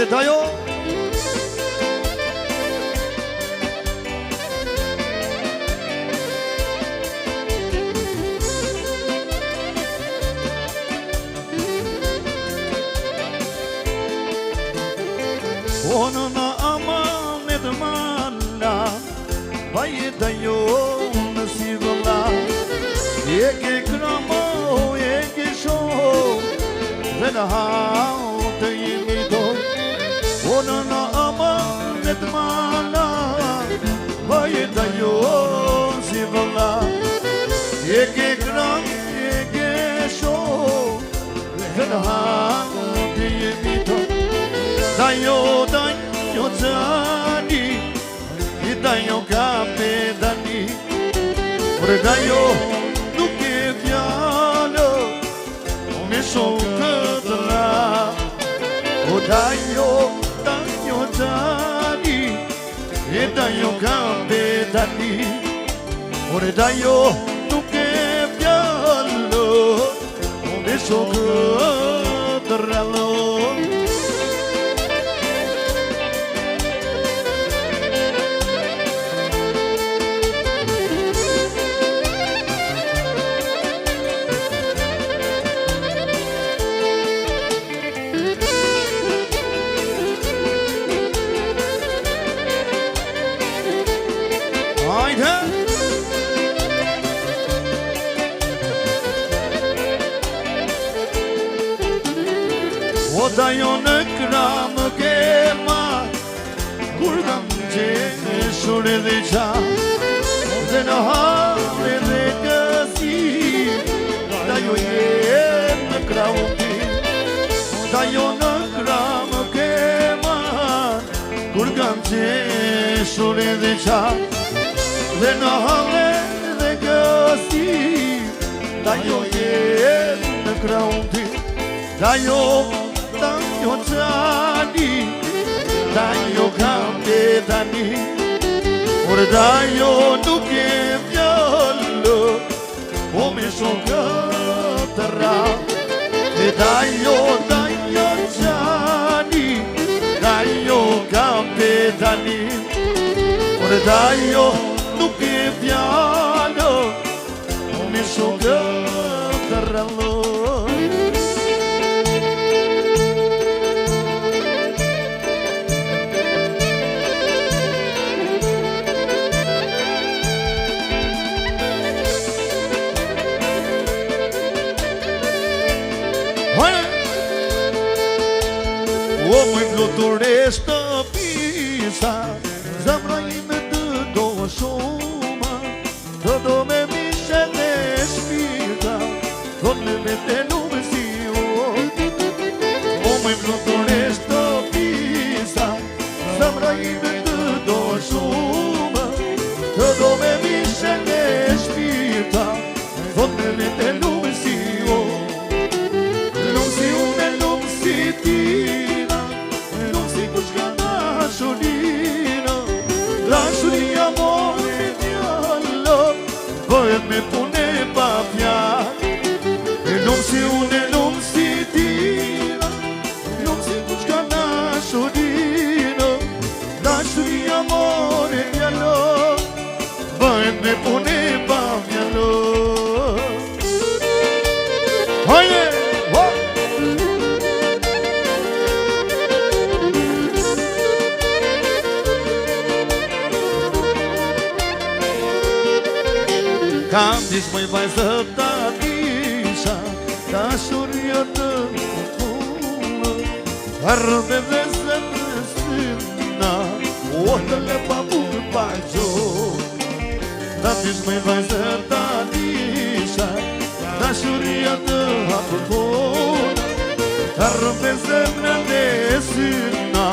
Dajo Ono na amanet mala Baje dajo në si vëlla E ke kramo, e ke shoh Dhe në hau të jemi do Ono na amanet mala Baje dajo si vëlla E ke kramo, e ke shoh Dhe në hau të jemi do Dajo zani I dajo kapetani Ore dajo nuk e fjallë Me shumë këtë ra O dajo zani I dajo kapetani Ore dajo nuk e fjallë Me shumë këtë ra O dajo në kramë kema Kur kam qeshur edhe qa Dhe në hale dhe kësi Dajo jem në kramë ti Dajo në kramë kema Kur kam qeshur edhe qa Dhe në hale dhe kësi Dajo jem në kramë ti Dajo zani Dajo kapetani Ore dajo nuk e fjallë O me shumë këtë ra E dajo zani Dajo kapetani Ore dajo nuk e fjallë O me shumë këtë ra O moj flutures të pisa Zemra ime të do shumë Të do me mishe dhe shpita Të me vete lume si o moj flutures të pisa Zemra ime të do shumë Të do me mishe dhe shpita Të me vete lume si o Lume si une, lume si ti Dashuria mori djallo Bëhet me pune pa fjall E lumë si unë, lumë si tina Lumë si kushka dashurina Dashuria mori djallo Bëhet me pune pa fjallo Hajde! Kam dismoj vajzët të disha Dashuria të punë Arbe dhe zemë syna O të lepa burë pa gjokë Kam dismoj vajzët të disha Dashuria të punë Arbe zemë dhe syna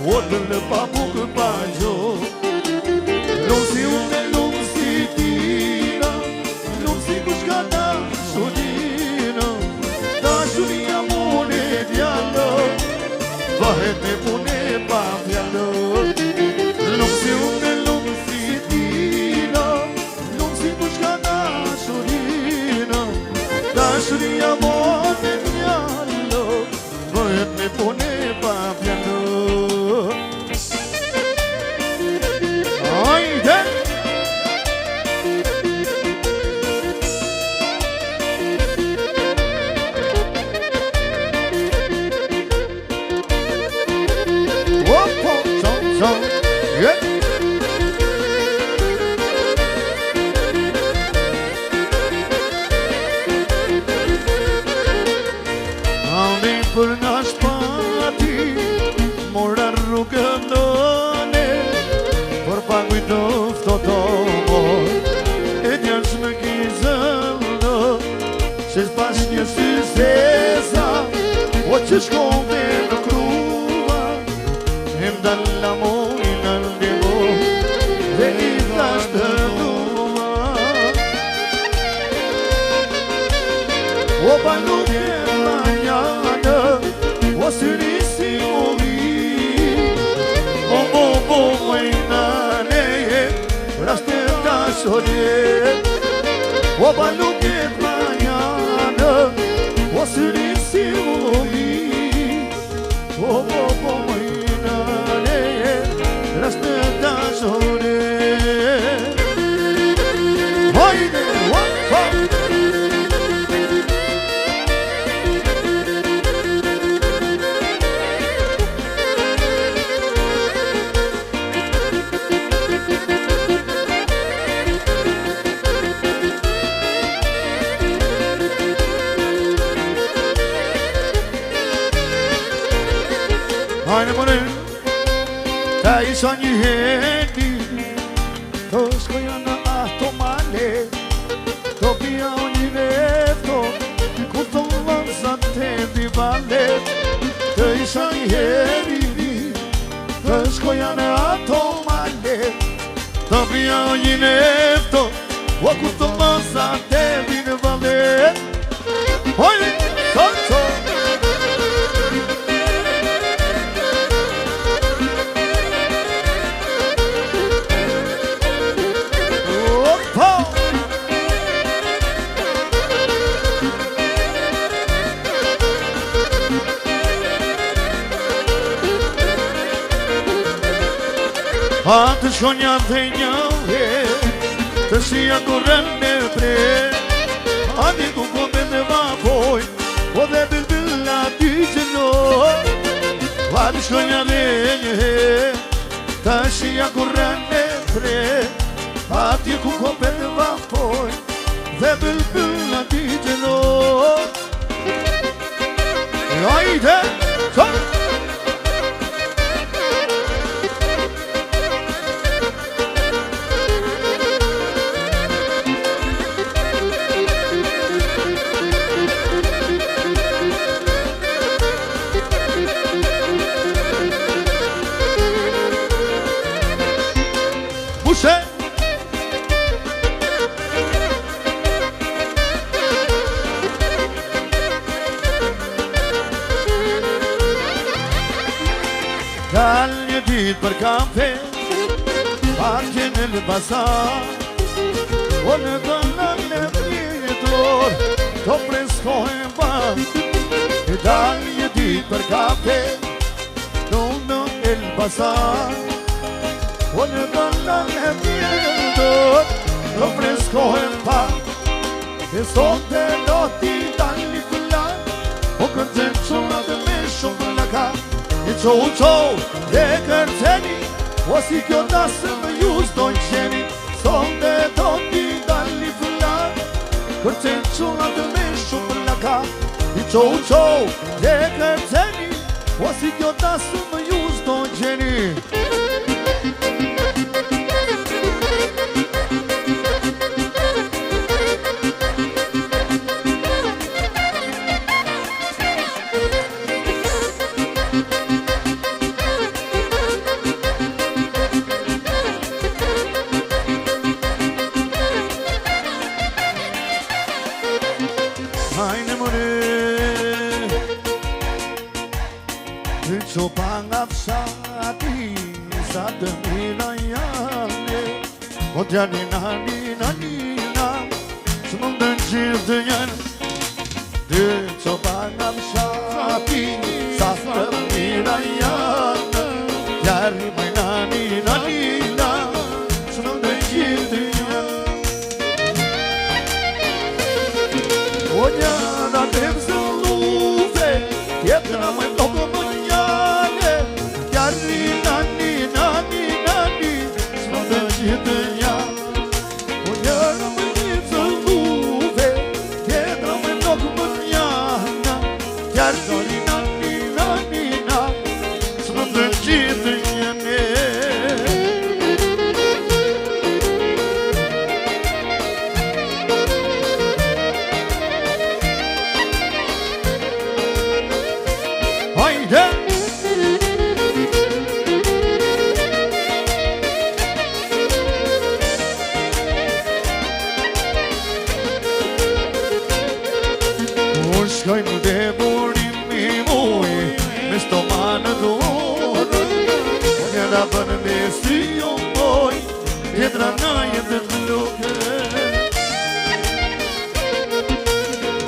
O të lepa burë pa gjokë Lumë si unë Bëhet me pune pa fjallo Lumë si unë, lumë si tina Lumë si kushka dashurina Dashuria mone fjallo Bëhet me pune pa fjallo që shkove në kruva, e mdalla mojnë në levo, dhe i thash të duma. O pa nuk e manjana, o syrisi ovi, o mojna neje, raste dashore. O pa nuk e manjana, o syrisi ovi, o mojna neje, raste dashore. Hajde, hajde mëne, ta isha një heti, të shkoja në ato male, të pia o një nefto, ku të lansat të divale. Të isha një heti, të shkoja në ato male, të pia o një nefto, ku të lansat të divale. Hajde, salto! A të shonja dhe njave, të shia kurën në pre, a një ku kome dhe vapoj, o dhe bilbilla ty gjënoj. A të shonja dhe njave, të shia kurën në pre, a një ku kome dhe vapoj, dhe bilbilla ty gjënoj. Ajde, qëmë! Pushe! Dal një dit për kafe, parqe në Elbasan, o në dëllën në pritor, të preskohen ban. Dal një dit për kafe, në Elbasan, o në dëllën në pritor, të preskohen ban. E sonte do t'i dalli fëllan, o këtë qëma dhe me shumë laka. I qo, dhe kërceni, o si kjo dasë më ju s'dojnë qeni. Sonde do t'i dalli fëllan, kërcen qëma dhe me shumë laka. I qo, dhe kërceni, o si kjo dasë më ju s'dojnë qeni. Hajde mëne, ty qo panga fshati, sa të mina jane, o t'ja nina, që më ndën gjithë të njën. Ty qo panga fshati, sa të mina jane, t'ja rrimajna nina, që më ndën gjithë të njën. O njëna të mëzëlluve, tjetra më ndokë më njane, t'jarri nani, s'më të gjithë njane. O njëna më mëzëlluve, tjetra më ndokë më njane, t'jarri nani, s'më të gjithë njane. Shkojnë dhe burimi muj me stomanë dorë. Njëra bën me si jo moj, tjetra nga jetë të luke.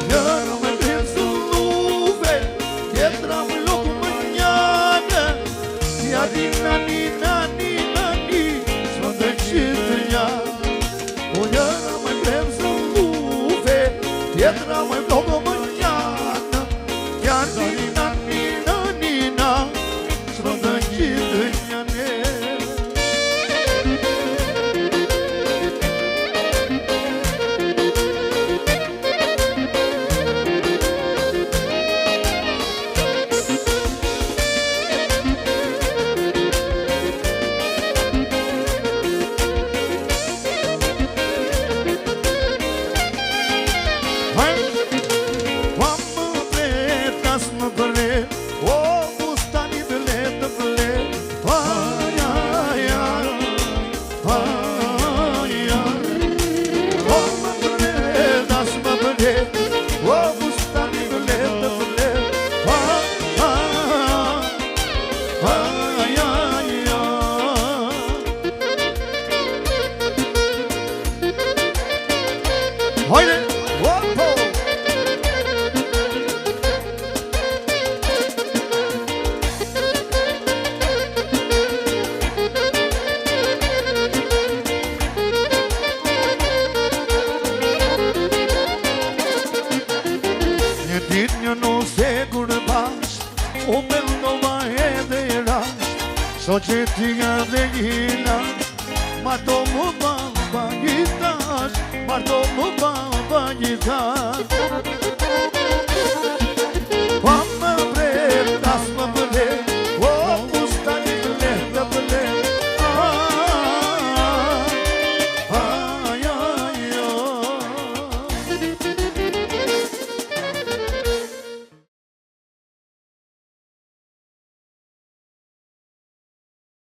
Njëra me bërë luve, tjetra më lukë më njane. Ja di nani, s'më të qitë nja. O njëra me bërë luve, tjetra më lukë më njane. Ja di nani, s'më të qitë njane. So që ti nga dhe gjinash, ma to më baba gjitash, ma to më baba gjitash.